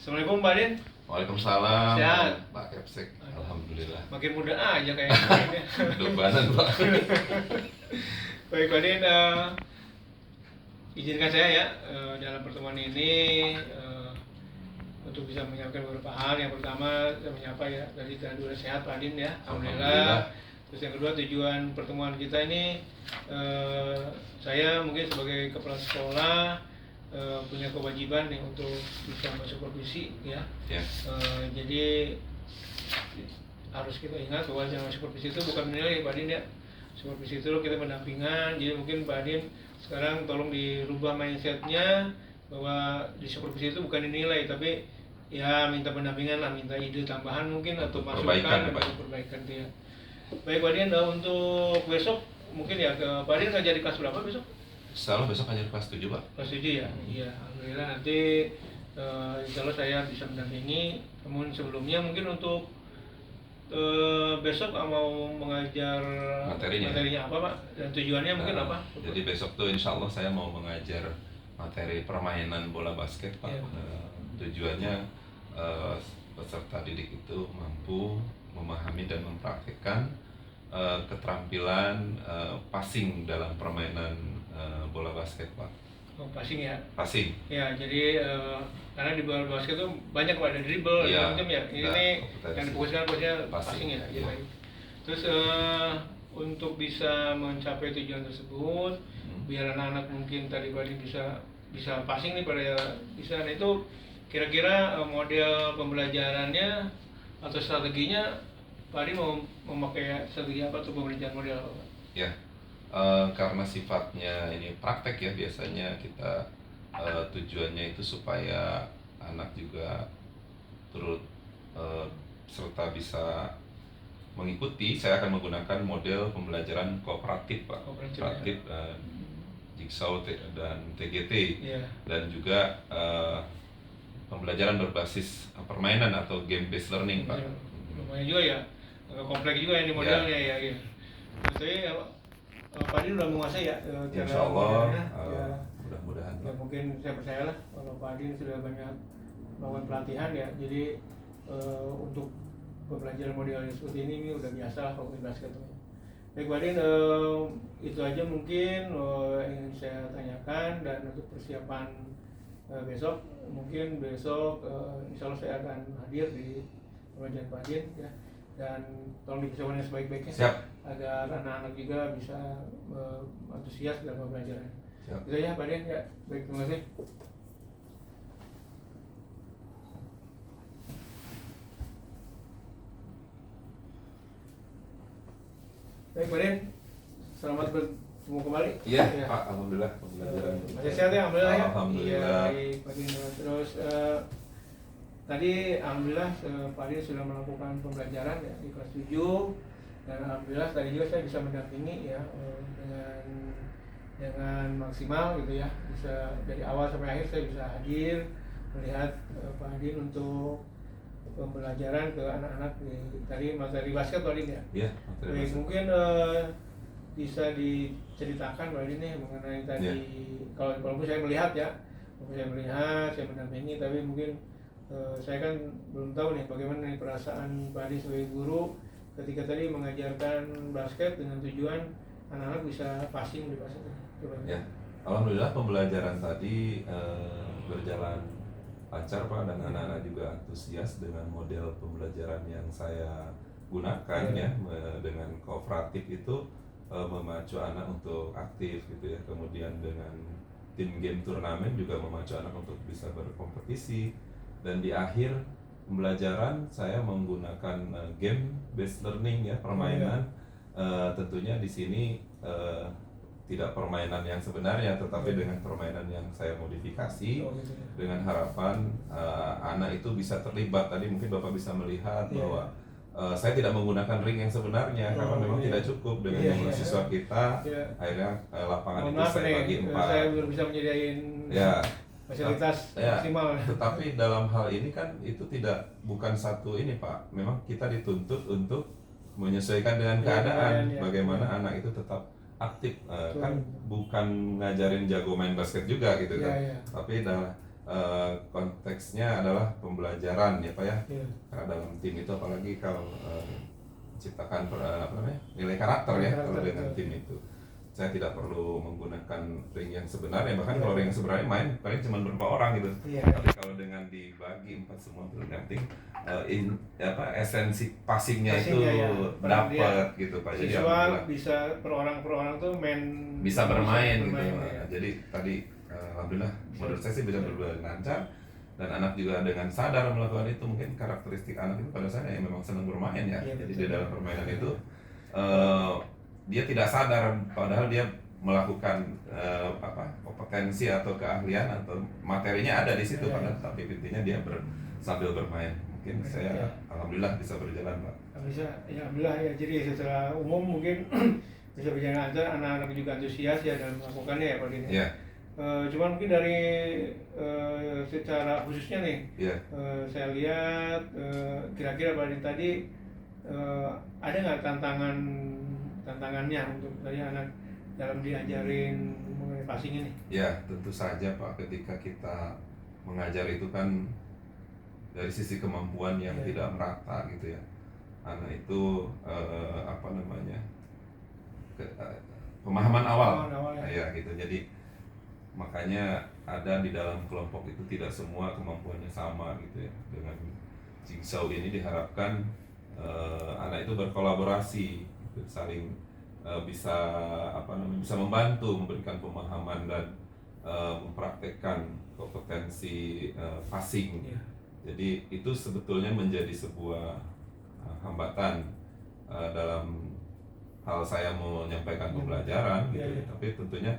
Assalamualaikum Pak Din. Waalaikumsalam. Sehat? Pak Kepsek. Alhamdulillah. Makin muda aja kayaknya. Dobanan Pak. Baik Pak Din, izinkan saya ya dalam pertemuan ini untuk bisa menyampaikan beberapa hal. Yang pertama saya menyapa ya tadi dulu sehat Pak Din ya. Alhamdulillah. Terus yang kedua, tujuan pertemuan kita ini saya mungkin sebagai kepala sekolah punya kewajiban nih untuk bisa bersupervisi ya. Jadi harus kita ingat bahwa yang supervisi itu bukan menilai Pak Din ya. Supervisi itu kita pendampingan. Jadi mungkin Pak Din sekarang tolong dirubah mindsetnya bahwa di supervisi itu bukan dinilai, tapi ya minta pendampingan lah, minta ide tambahan mungkin atau masukan atau perbaikan dia. Baik Pak Din, untuk besok mungkin ya ke Pak Din ngajar di kelas berapa besok? Insya besok ngajar kelas 7 Pak. Kelas 7 ya? Iya, alhamdulillah nanti insya Allah saya bisa mendampingi. Namun sebelumnya mungkin untuk besok mau mengajar materinya apa Pak? Dan tujuannya mungkin apa? Jadi besok tuh insya Allah saya mau mengajar materi permainan bola basket Pak. Tujuannya peserta didik itu mampu memahami dan mempraktikkan keterampilan passing dalam permainan bola basket Pak. Oh, passing ya? Passing. Ya, jadi karena di bola basket itu banyak Pak, ada dribble, ada macam ya. Ini yang difokuskan passing ya. Ya. Terus untuk bisa mencapai tujuan tersebut, biar anak-anak mungkin tadi Pak bisa passing nih pada bisa. Nah itu kira-kira model pembelajarannya atau strateginya Pak Adi mau memakai strategi apa untuk pembelajaran model apa Pak? Ya, karena sifatnya ini praktek ya, biasanya kita tujuannya itu supaya anak juga turut serta bisa mengikuti. Saya akan menggunakan model pembelajaran kooperatif Pak, kooperatif Jigsaw dan TGT dan juga pembelajaran berbasis permainan atau game based learning Pak. Lumayan juga ya, kompleks juga ini modelnya ya. Jadi Pak Adi udah menguasai ya Insya Allah, mudah-mudahan. Ya mungkin saya percaya lah kalau Pak Adi sudah banyak melakukan pelatihan ya. Jadi untuk pembelajaran model seperti ini udah biasa lah kalau di basket. Baik Pak Adi, itu aja mungkin yang ingin saya tanyakan. Dan untuk persiapan besok, mungkin besok insya Allah saya akan hadir di pembelajaran Pak Adi ya. Dan tolong dipersiapkan yang sebaik-baiknya agar anak-anak juga bisa antusias dalam pembelajaran. Itu aja Pak Adi ya. Baik, terima kasih. Baik Pak Adi, selamat bertemu kembali. Iya Pak, alhamdulillah pembelajaran. Masih sehat ya, alhamdulillah ya. Alhamdulillah. Iya, baik Pak Adi. Terus tadi alhamdulillah Pak Adi sudah melakukan pembelajaran ya di kelas 7, dan alhamdulillah tadi juga saya bisa mendampingi ya dengan maksimal gitu ya. Bisa dari awal sampai akhir saya bisa hadir melihat Pak Adi untuk pembelajaran ke anak-anak tadi materi basket Pak Adi ya. Iya, materi basket. Mungkin bisa diceritakan Pak Adi nih mengenai tadi kalau saya melihat ya, saya mendampingi, tapi mungkin saya kan belum tahu nih bagaimana nih perasaan Pak Adi sebagai guru ketika tadi mengajarkan basket dengan tujuan anak-anak bisa passing di basket. Ya, alhamdulillah pembelajaran tadi berjalan lancar Pak, dan anak-anak juga antusias dengan model pembelajaran yang saya gunakan ya. Dengan kooperatif itu memacu anak untuk aktif gitu ya. Kemudian dengan tim game turnamen juga memacu anak untuk bisa berkompetisi. Dan di akhir pembelajaran saya menggunakan game based learning ya, permainan. Tentunya di sini tidak permainan yang sebenarnya, tetapi dengan permainan yang saya modifikasi dengan harapan anak itu bisa terlibat. Tadi mungkin Bapak bisa melihat bahwa saya tidak menggunakan ring yang sebenarnya karena memang tidak cukup dengan jumlah siswa kita. Akhirnya lapangan itu saya bagi 4. Saya belum bisa menyediain fasilitas maksimal. Tetapi dalam hal ini kan itu bukan satu ini Pak. Memang kita dituntut untuk menyesuaikan dengan keadaan. Bagaimana anak itu tetap aktif, kan bukan ngajarin jago main basket juga gitu kan. Tapi konteksnya adalah pembelajaran ya Pak ya. Iya. Karena dalam tim itu apalagi kalau menciptakan apa namanya, nilai karakter ya, kalau dengan tim itu saya tidak perlu menggunakan ring yang sebenarnya, bahkan kalau ring yang sebenarnya main paling cuma berapa orang gitu. Tapi kalau dengan dibagi 4 semua itu penting esensi passingnya itu dapat gitu Pak. Jadi siswa bisa per orang tuh bisa bermain gitu. Jadi tadi alhamdulillah menurut saya sih bisa berjalan lancar, dan anak juga dengan sadar melakukan itu. Mungkin karakteristik anak itu pada saya yang memang senang bermain ya. Jadi di dalam permainan itu dia tidak sadar padahal dia melakukan kompetensi atau keahlian atau materinya ada di situ, padahal tapi intinya dia sambil bermain. Mungkin saya alhamdulillah bisa berjalan Pak. Bisa ya, alhamdulillah ya. Jadi secara umum mungkin bisa berjalan lancar, anak-anak juga antusias ya dalam melakukannya ya Pak Din. Yeah. Cuman mungkin dari secara khususnya nih, saya lihat kira-kira Pak Din tadi ada nggak tantangannya untuk dari anak dalam diajarin mengenai passing ini? Ya tentu saja Pak, ketika kita mengajar itu kan dari sisi kemampuan yang tidak merata gitu ya. Anak itu pemahaman awal ya gitu. Jadi makanya ada di dalam kelompok itu tidak semua kemampuannya sama gitu ya. Dengan Jigsaw ini diharapkan anak itu berkolaborasi, saling bisa bisa membantu, memberikan pemahaman dan mempraktekkan kompetensi passing. Jadi itu sebetulnya menjadi sebuah hambatan dalam hal saya menyampaikan pembelajaran gitu. Tapi tentunya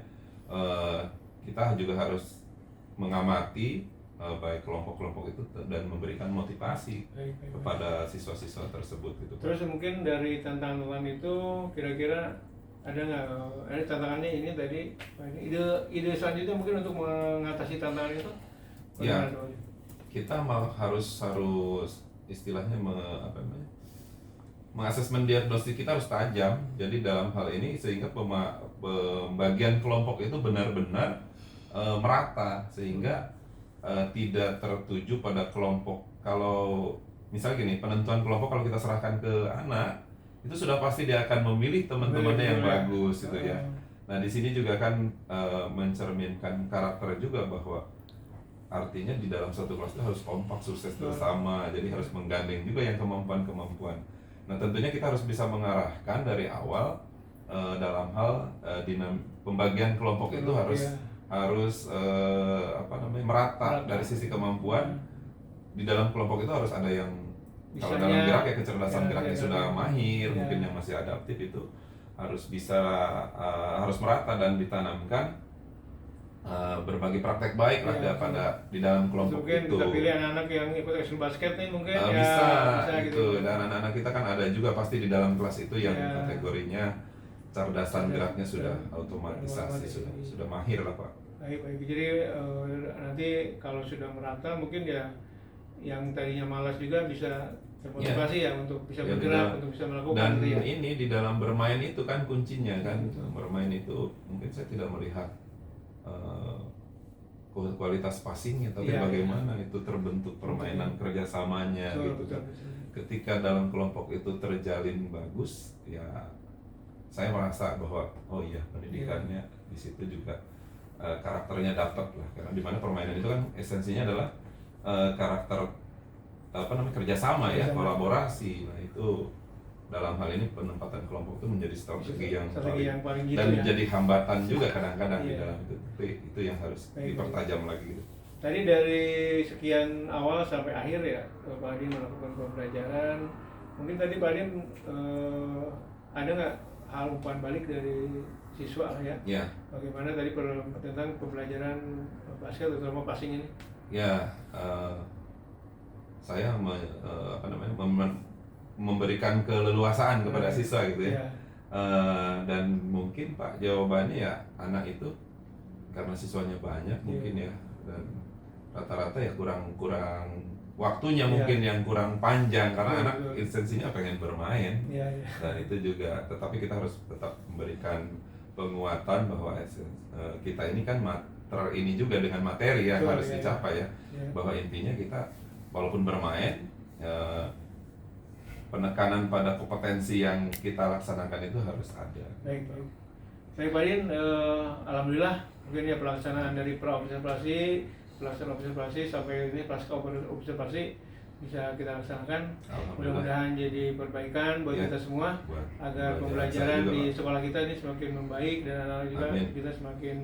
kita juga harus mengamati baik kelompok-kelompok itu dan memberikan motivasi kepada siswa-siswa tersebut gitu. Terus mungkin dari tantangan itu kira-kira ada nggak tantangannya ini tadi, ide selanjutnya mungkin untuk mengatasi tantangan itu? Ya, kita malah harus istilahnya mengasesmen diagnostik kita harus tajam. Jadi dalam hal ini sehingga pembagian kelompok itu benar-benar merata, sehingga tidak tertuju pada kelompok. Kalau misalnya gini, penentuan kelompok kalau kita serahkan ke anak, itu sudah pasti dia akan memilih teman-temannya yang bagus gitu ya. Nah di sini juga kan mencerminkan karakter juga, bahwa artinya di dalam satu kelas itu harus kompak, sukses bersama. Jadi harus menggandeng juga yang kemampuan. Nah tentunya kita harus bisa mengarahkan dari awal dalam hal pembagian kelompok itu harus merata dari sisi kemampuan. Di dalam kelompok itu harus ada yang kalau dalam gerak ya kecerdasan geraknya sudah mahir, mungkin yang masih adaptif itu harus bisa harus merata dan ditanamkan berbagi praktek baik lah pada di dalam kelompok mungkin itu. Kita pilih anak-anak yang ikut ekskul basket nih mungkin bisa gitu. Dan anak-anak kita kan ada juga pasti di dalam kelas itu yang kategorinya cerdasan geraknya sudah otomatisasi, sudah mahir lah Pak. Baik. Jadi nanti kalau sudah merata mungkin ya yang tadinya malas juga bisa termotivasi untuk bisa bergerak, untuk bisa melakukan. Dan ini di dalam bermain itu kan kuncinya kan. Bermain itu mungkin saya tidak melihat kualitas passingnya, tapi bagaimana itu terbentuk permainan kerjasamanya gitu kan. Ketika dalam kelompok itu terjalin bagus, ya saya merasa bahwa pendidikannya di situ juga karakternya dapat lah, karena dimana permainan itu kan esensinya adalah karakter kerjasama ya, kolaborasi. Nah itu dalam hal ini penempatan kelompok itu menjadi strategi yang paling gitu, dan menjadi hambatan juga kadang-kadang di dalam itu. Tapi itu yang harus dipertajam lagi gitu. Tadi dari sekian awal sampai akhir ya Pak Adin melakukan pembelajaran. Mungkin tadi Pak Adin ada nggak hal umpan balik dari siswa ya? Bagaimana tadi tentang pembelajaran basket terutama passing ini? Saya memberikan keleluasaan kepada siswa gitu ya. Dan mungkin Pak jawabannya ya anak itu karena siswanya banyak mungkin ya, dan rata-rata ya kurang waktunya mungkin yang kurang panjang, karena anak esensinya pengen bermain. Dan itu juga, tetapi kita harus tetap memberikan penguatan bahwa kita ini kan terini juga dengan materi yang Betul, harus ya. dicapai ya. Ya. Bahwa intinya kita walaupun bermain penekanan pada kompetensi yang kita laksanakan itu harus ada. Baik. Baik Pak Din, alhamdulillah mungkin ya pelaksanaan dari pra-observasi, pelaksanaan observasi sampai ini pasca observasi bisa kita laksanakan. Mudah-mudahan jadi perbaikan buat Ya, kita semua buat agar pembelajaran pembelajaran saya juga, di Pak. sekolah kita ini semakin membaik dan anak-anak juga Amin. kita semakin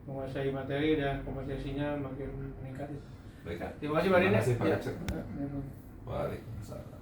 menguasai materi dan kompetensinya makin meningkat. Baik. Terima kasih Pak Din. Terima kasih, Pak Ya. Richard. Ya. Waalaikumsalam.